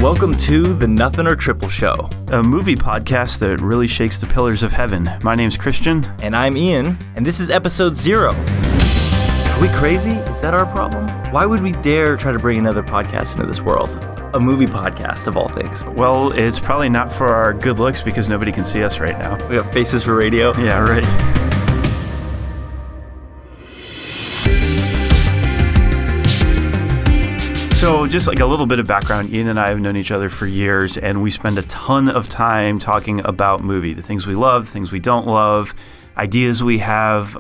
Welcome to the Nothin or Triple Show, a movie podcast that really shakes the pillars of heaven. My name's Christian. And I'm Ian, and this is episode 0. Are we crazy? Is that our problem? Why would we dare try to bring another podcast into this world? A movie podcast, of all things. Well, it's probably not for our good looks because nobody can see us right now. We got faces for radio. Yeah, right. So just like a little bit of background, Ian and I have known each other for years, and we spend a ton of time talking about movie, the things we love, the things we don't love, ideas we have,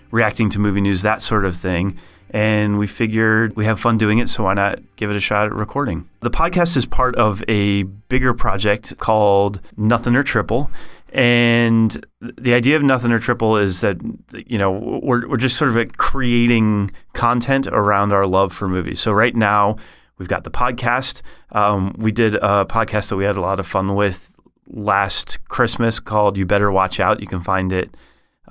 reacting to movie news, that sort of thing. And we figured we have fun doing it, so why not give it a shot at recording? The podcast is part of a bigger project called Nothin or Triple. And the idea of Nothin or Triple is that, you know, we're just sort of like creating content around our love for movies. So right now we've got the podcast. We did a podcast that we had a lot of fun with last Christmas called You Better Watch Out. You can find it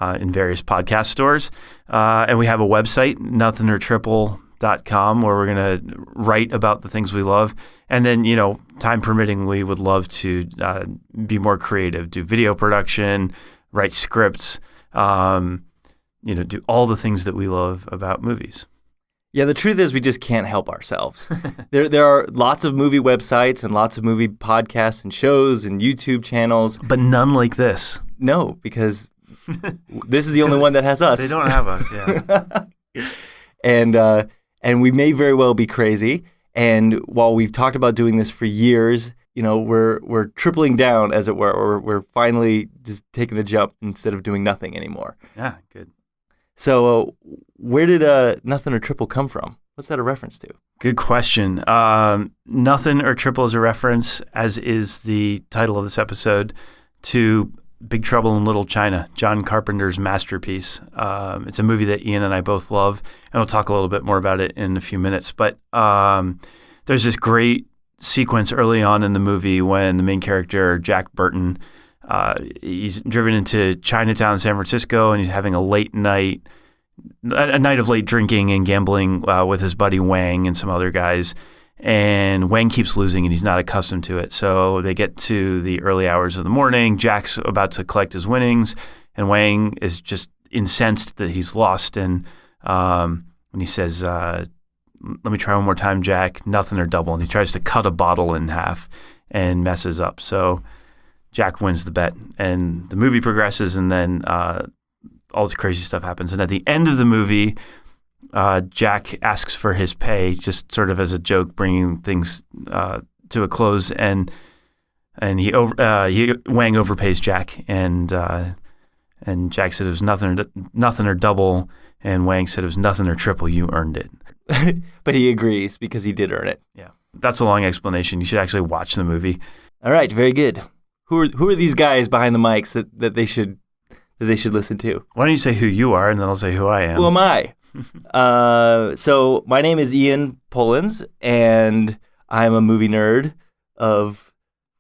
in various podcast stores. And we have a website, nothinortriple.com, where we're going to write about the things we love. And then, you know, time permitting, we would love to be more creative, do video production, write scripts, do all the things that we love about movies. Yeah, the truth is we just can't help ourselves. There are lots of movie websites and lots of movie podcasts and shows and YouTube channels. But none like this. No, because this is the only one that has us. They don't have us, yeah. And we may very well be crazy. And while we've talked about doing this for years, you know, we're tripling down, as it were, or we're finally just taking the jump instead of doing nothing anymore. Yeah, good. So where did Nothin or Triple come from? What's that a reference to? Good question. Nothin or Triple is a reference, as is the title of this episode, to Big Trouble in Little China, John Carpenter's masterpiece. It's a movie that Ian and I both love, and we'll talk a little bit more about it in a few minutes. But there's this great sequence early on in the movie when the main character, Jack Burton, he's driven into Chinatown, San Francisco, and he's having a night of late drinking and gambling with his buddy Wang and some other guys. And Wang keeps losing, and he's not accustomed to it. So they get to the early hours of the morning. Jack's about to collect his winnings, and Wang is just incensed that he's lost. And he says, let me try one more time, Jack, nothing or double. And he tries to cut a bottle in half and messes up. So Jack wins the bet, and the movie progresses, and then all this crazy stuff happens. And at the end of the movie, Jack asks for his pay, just sort of as a joke, bringing things to a close, and Wang overpays Jack, and Jack said it was nothing or double, and Wang said it was nothing or triple. You earned it. But he agrees because he did earn it. Yeah, that's a long explanation. You should actually watch the movie. All right, very good. Who are these guys behind the mics that they should listen to? Why don't you say who you are, and then I'll say who I am. Who am I? So my name is Ian Pullins, and I'm a movie nerd of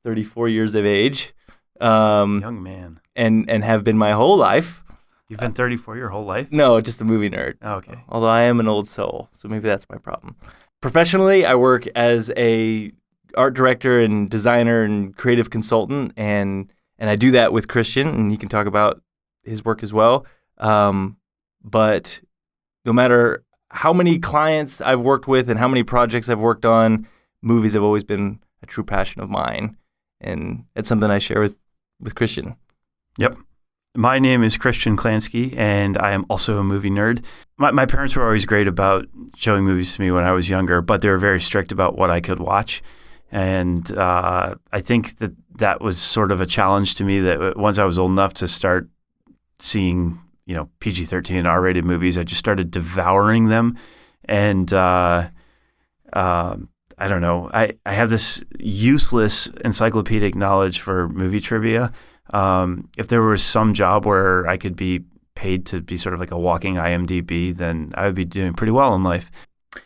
34 years of age. Young man. And have been my whole life. You've been 34 your whole life? No, just a movie nerd. Oh, okay. Although I am an old soul, so maybe that's my problem. Professionally, I work as a art director and designer and creative consultant, and I do that with Christian, and he can talk about his work as well. But no matter how many clients I've worked with and how many projects I've worked on, movies have always been a true passion of mine. And it's something I share with Christian. Yep. My name is Christian Klansky, and I am also a movie nerd. My parents were always great about showing movies to me when I was younger, but they were very strict about what I could watch. And I think that was sort of a challenge to me, that once I was old enough to start seeing, you know, PG-13 and R-rated movies, I just started devouring them. And I don't know, I have this useless encyclopedic knowledge for movie trivia. If there was some job where I could be paid to be sort of like a walking IMDb, then I would be doing pretty well in life.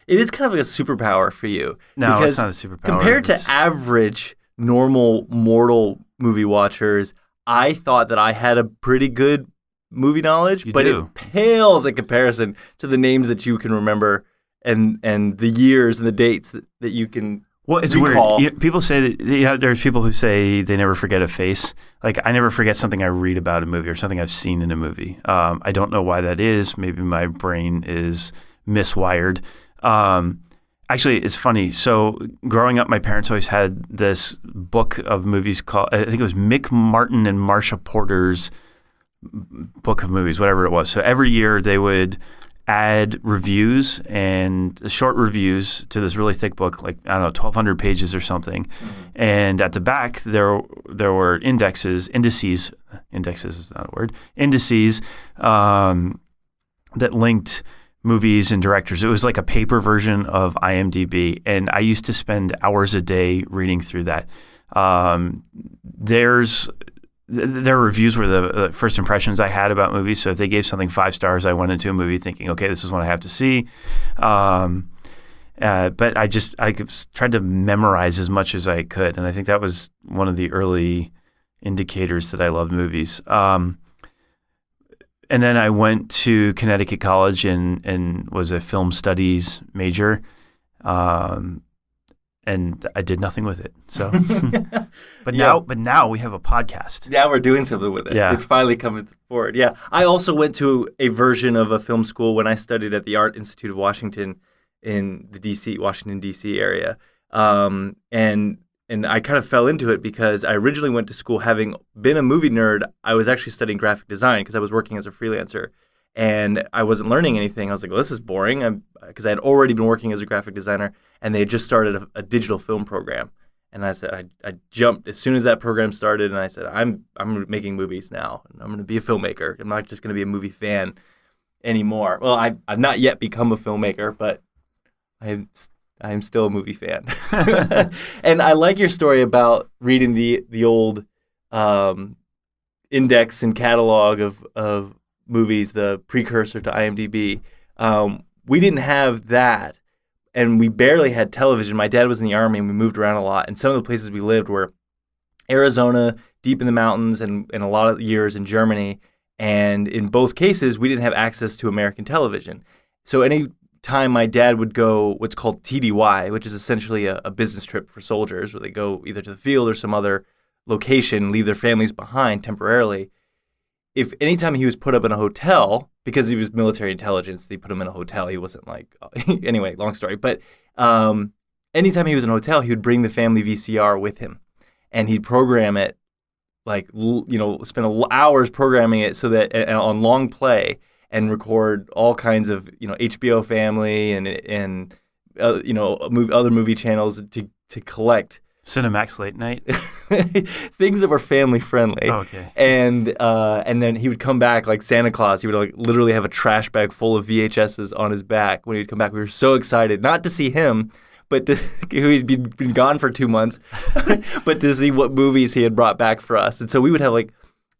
It is kind of like a superpower for you. No, it's not a superpower. Compared to average, normal, mortal movie watchers, I thought that I had a pretty good movie knowledge, but it pales in comparison to the names that you can remember and the years and the dates that you can Well, it's recall. weird. People say that there's people who say they never forget a face. Like I never forget something I read about a movie or something I've seen in a movie. I don't know why that is. Maybe my brain is miswired. Actually, it's funny. So growing up, my parents always had this book of movies called, I think it was Mick Martin and Marsha Porter's book of movies, whatever it was. So every year they would add reviews and short reviews to this really thick book, like, I don't know, 1,200 pages or something. Mm-hmm. And at the back, there were indices is not a word, indices that linked movies and directors. It was like a paper version of IMDb. And I used to spend hours a day reading through that. Their reviews were the first impressions I had about movies. So if they gave something 5 stars, I went into a movie thinking, okay, this is what I have to see. But I tried to memorize as much as I could. And I think that was one of the early indicators that I loved movies. And then I went to Connecticut College and was a film studies major. And I did nothing with it. So, but now we have a podcast. Now we're doing something with it. Yeah. It's finally coming forward. Yeah. I also went to a version of a film school when I studied at the Art Institute of Washington in the Washington, D.C. area. And I kind of fell into it because I originally went to school having been a movie nerd. I was actually studying graphic design because I was working as a freelancer. And I wasn't learning anything. I was like, well, this is boring, because I had already been working as a graphic designer, and they had just started a digital film program. And I said, I jumped as soon as that program started, and I said, I'm making movies now. I'm going to be a filmmaker. I'm not just going to be a movie fan anymore. Well, I've not yet become a filmmaker, but I'm still a movie fan. And I like your story about reading the old index and catalog of movies, the precursor to IMDb. We didn't have that, and we barely had television. My dad was in the Army, and we moved around a lot. And some of the places we lived were Arizona, deep in the mountains, and a lot of years in Germany. And in both cases, we didn't have access to American television. So any time my dad would go what's called TDY, which is essentially a business trip for soldiers, where they go either to the field or some other location, leave their families behind temporarily. If anytime he was put up in a hotel, because he was military intelligence, they put him in a hotel. He wasn't like, anyway, long story. But anytime he was in a hotel, he would bring the family VCR with him, and he'd program it, like, spend hours programming it so that on long play, and record all kinds of, HBO Family and other movie channels to collect Cinemax late night. Things that were family friendly. Oh, okay. And then he would come back like Santa Claus. He would literally have a trash bag full of VHSs on his back when he'd come back. We were so excited, not to see him, but he'd been gone for 2 months, but to see what movies he had brought back for us. And so we would have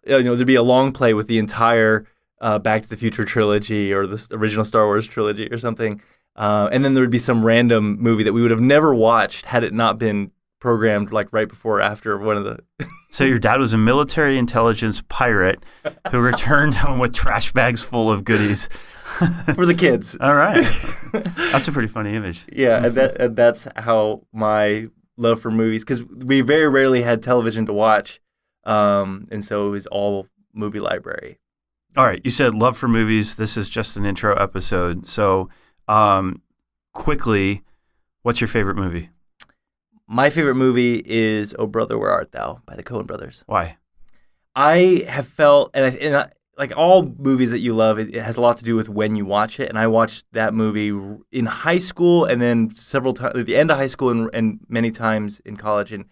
there'd be a long play with the entire Back to the Future trilogy or the original Star Wars trilogy or something. And then there would be some random movie that we would have never watched had it not been programmed like right before or after one of the. So your dad was a military intelligence pirate who returned home with trash bags full of goodies for the kids. All right, that's a pretty funny image. Yeah, and that's how my love for movies, because we very rarely had television to watch, and so it was all movie library. All right, you said love for movies. This is just an intro episode, so quickly, what's your favorite movie? My favorite movie is Oh Brother, Where Art Thou by the Coen brothers. Why? I have felt, like all movies that you love, it has a lot to do with when you watch it. And I watched that movie in high school and then several times at the end of high school and many times in college. And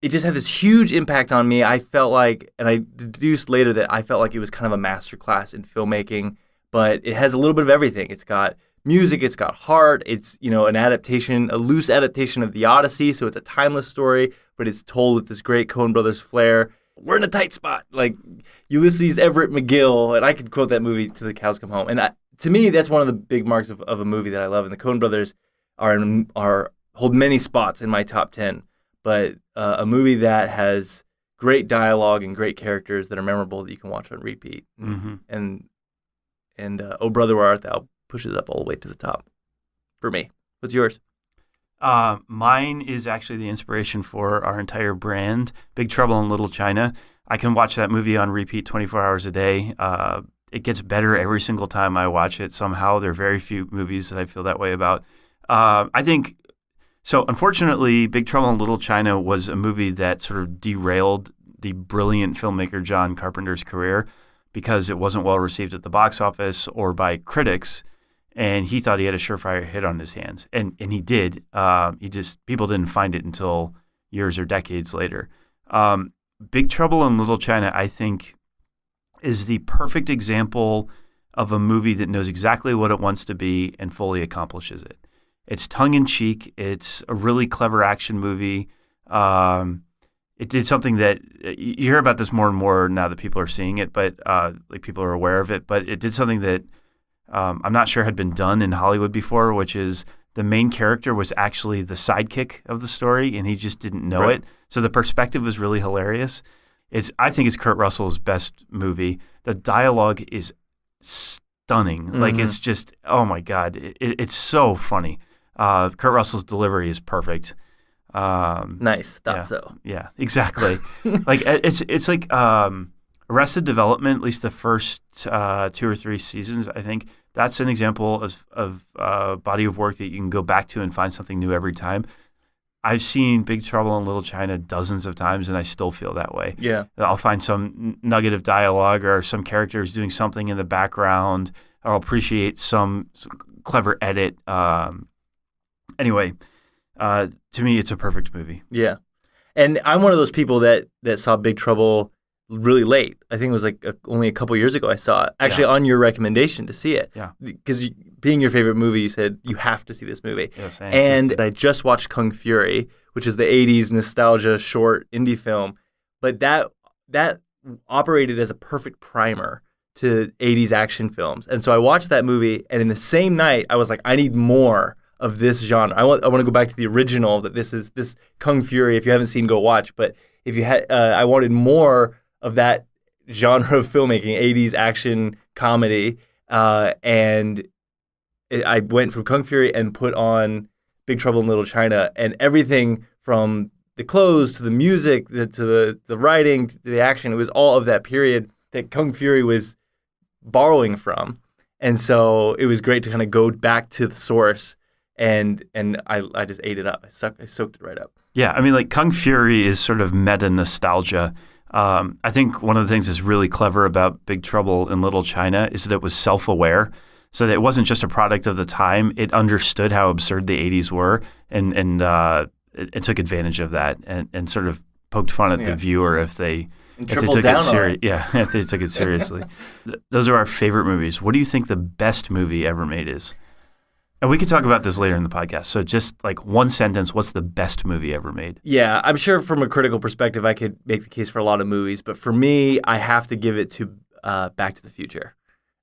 it just had this huge impact on me. I felt like, and I deduced later that I felt like it was kind of a masterclass in filmmaking, but it has a little bit of everything. It's got music, it's got heart, it's, an adaptation, a loose adaptation of the Odyssey, so it's a timeless story, but it's told with this great Coen brothers flair. We're in a tight spot, like Ulysses Everett McGill, and I could quote that movie till the cows come home. And to me, that's one of the big marks of a movie that I love, and the Coen brothers hold many spots in my top 10, but a movie that has great dialogue and great characters that are memorable that you can watch on repeat. Mm-hmm. And Oh Brother, Where Art Thou pushes up all the way to the top for me. What's yours? Mine is actually the inspiration for our entire brand, Big Trouble in Little China. I can watch that movie on repeat 24 hours a day. It gets better every single time I watch it somehow. There are very few movies that I feel that way about. I think, so unfortunately, Big Trouble in Little China was a movie that sort of derailed the brilliant filmmaker John Carpenter's career because it wasn't well received at the box office or by critics. And he thought he had a surefire hit on his hands. And he did. People didn't find it until years or decades later. Big Trouble in Little China, I think, is the perfect example of a movie that knows exactly what it wants to be and fully accomplishes it. It's tongue-in-cheek. It's a really clever action movie. It did something that you hear about this more and more now that people are seeing it, but like people are aware of it. But it did something that I'm not sure had been done in Hollywood before, which is the main character was actually the sidekick of the story, and he just didn't know it. So the perspective was really hilarious. I think it's Kurt Russell's best movie. The dialogue is stunning. Mm-hmm. Like it's just, oh my God, it's so funny. Kurt Russell's delivery is perfect. Nice, thought so. Yeah, exactly. Like it's like Arrested Development, at least the first 2 or 3 seasons, I think. That's an example of body of work that you can go back to and find something new every time. I've seen Big Trouble in Little China dozens of times, and I still feel that way. Yeah. I'll find some nugget of dialogue or some characters doing something in the background. I'll appreciate some clever edit. Anyway, to me, it's a perfect movie. Yeah. And I'm one of those people that saw Big Trouble really late. I think it was like only a couple years ago I saw it. Actually, on your recommendation to see it. Yeah. Because being your favorite movie, you said you have to see this movie. Yes, and I just watched Kung Fury, which is the 80s nostalgia short indie film. But that operated as a perfect primer to 80s action films. And so I watched that movie, and in the same night, I was like, I need more of this genre. I want to go back to the original, that this Kung Fury, if you haven't seen, go watch. But if you had, I wanted more of that genre of filmmaking, 80s action comedy, and I went from Kung Fury and put on Big Trouble in Little China, and everything from the clothes to the music to the writing to the action, it was all of that period that Kung Fury was borrowing from. And so it was great to kind of go back to the source, and I just ate it up. I soaked it right up. Yeah, I mean, like Kung Fury is sort of meta nostalgia. I think one of the things that's really clever about Big Trouble in Little China is that it was self-aware, so that it wasn't just a product of the time. It understood how absurd the 80s were, and it took advantage of that and sort of poked fun at the viewer if they took it seriously. Yeah, if they took it seriously. Those are our favorite movies. What do you think the best movie ever made is? And we could talk about this later in the podcast. So just like one sentence, what's the best movie ever made? Yeah, I'm sure from a critical perspective, I could make the case for a lot of movies. But for me, I have to give it to Back to the Future.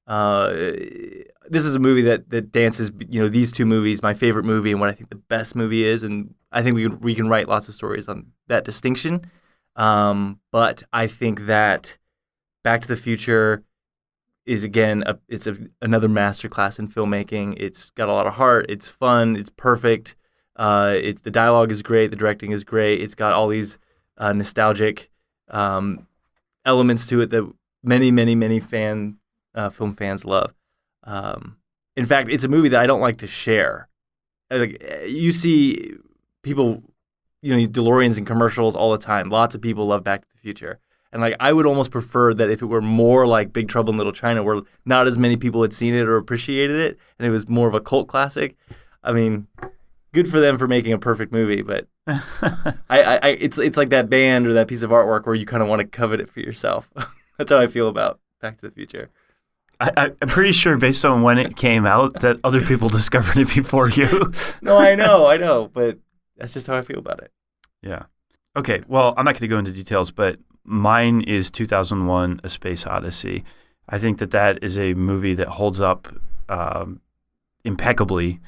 This is a movie that dances, these two movies, my favorite movie and what I think the best movie is. And I think we can write lots of stories on that distinction. But I think that Back to the Future is, again, another masterclass in filmmaking. It's got a lot of heart. It's fun. It's perfect. The dialogue is great. The directing is great. It's got all these nostalgic elements to it that many, many, many film fans love. In fact, it's a movie that I don't like to share. Like, you see people, DeLoreans in commercials all the time. Lots of people love Back to the Future. And like, I would almost prefer that if it were more like Big Trouble in Little China, where not as many people had seen it or appreciated it, and it was more of a cult classic. I mean, good for them for making a perfect movie, but it's like that band or that piece of artwork where you kind of want to covet it for yourself. That's how I feel about Back to the Future. I'm pretty sure, based on when it came out, that other people discovered it before you. No, I know, but that's just how I feel about it. Yeah. Okay, well, I'm not going to go into details, but mine is 2001: A Space Odyssey. I think that is a movie that holds up impeccably,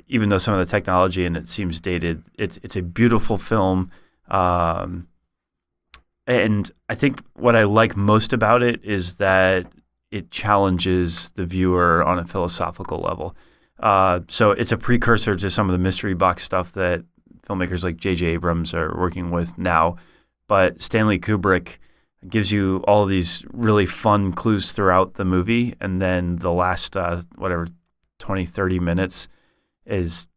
even though some of the technology in it seems dated. It's a beautiful film, and I think what I like most about it is that it challenges the viewer on a philosophical level. So it's a precursor to some of the mystery box stuff that filmmakers like J.J. Abrams are working with now. But Stanley Kubrick gives you all these really fun clues throughout the movie, and then the last, 20, 30 minutes is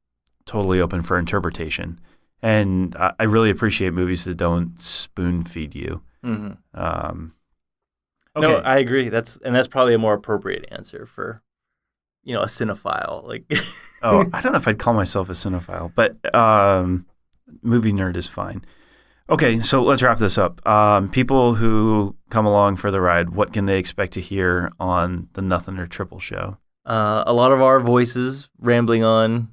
totally open for interpretation. And I really appreciate movies that don't spoon feed you. Mm-hmm. Okay. No, I agree. That's probably a more appropriate answer for, a cinephile. Like, Oh, I don't know if I'd call myself a cinephile, but movie nerd is fine. Okay, so let's wrap this up. People who come along for the ride, what can they expect to hear on the Nothin or Triple show? a lot of our voices rambling on,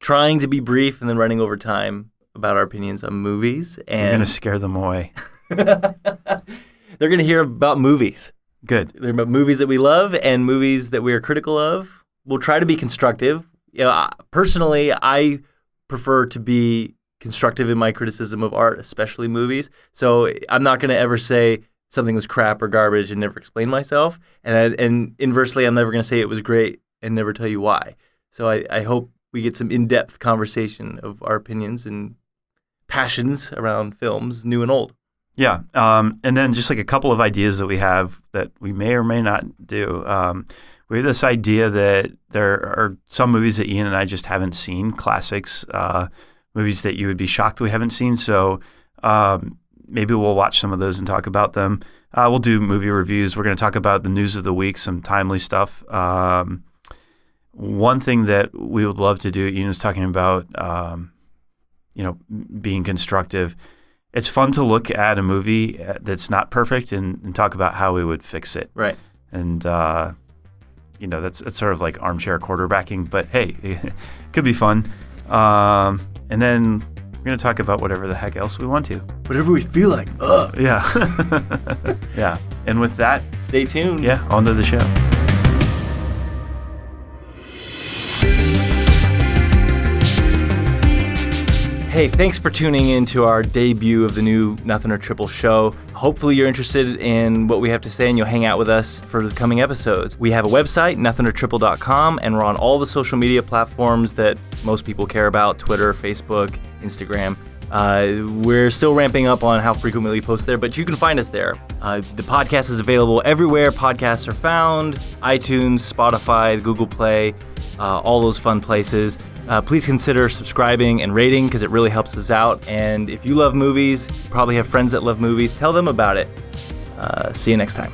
trying to be brief and then running over time about our opinions on movies. And You're going to scare them away. they're going to hear about movies. Good. They're about movies that we love and movies that we are critical of. We'll try to be constructive. Personally, I prefer to be constructive in my criticism of art, especially movies. So I'm not going to ever say something was crap or garbage and never explain myself. And inversely, I'm never going to say it was great and never tell you why. So I hope we get some in-depth conversation of our opinions and passions around films, new and old. Yeah. And then just like a couple of ideas that we have that we may or may not do. We have this idea that there are some movies that Ian and I just haven't seen, classics, movies that you would be shocked we haven't seen. So maybe we'll watch some of those and talk about them. We'll do movie reviews. We're going to talk about the news of the week, some timely stuff. One thing that we would love to do, Ian was talking about, being constructive. It's fun to look at a movie that's not perfect and talk about how we would fix it. Right. And, that's sort of like armchair quarterbacking, but hey, it could be fun. And then we're going to talk about whatever the heck else we want to. Whatever we feel like. Yeah. Yeah. And with that, Stay tuned. yeah, on to the show. Hey, thanks for tuning in to our debut of the new Nothin or Triple show. Hopefully you're interested in what we have to say and you'll hang out with us for the coming episodes. We have a website, nothinortriple.com, and we're on all the social media platforms that most people care about, Twitter, Facebook, Instagram. We're still ramping up on how frequently we post there, but you can find us there. The podcast is available everywhere podcasts are found, iTunes, Spotify, Google Play, all those fun places. Please consider subscribing and rating because it really helps us out. And if you love movies, you probably have friends that love movies, tell them about it. See you next time.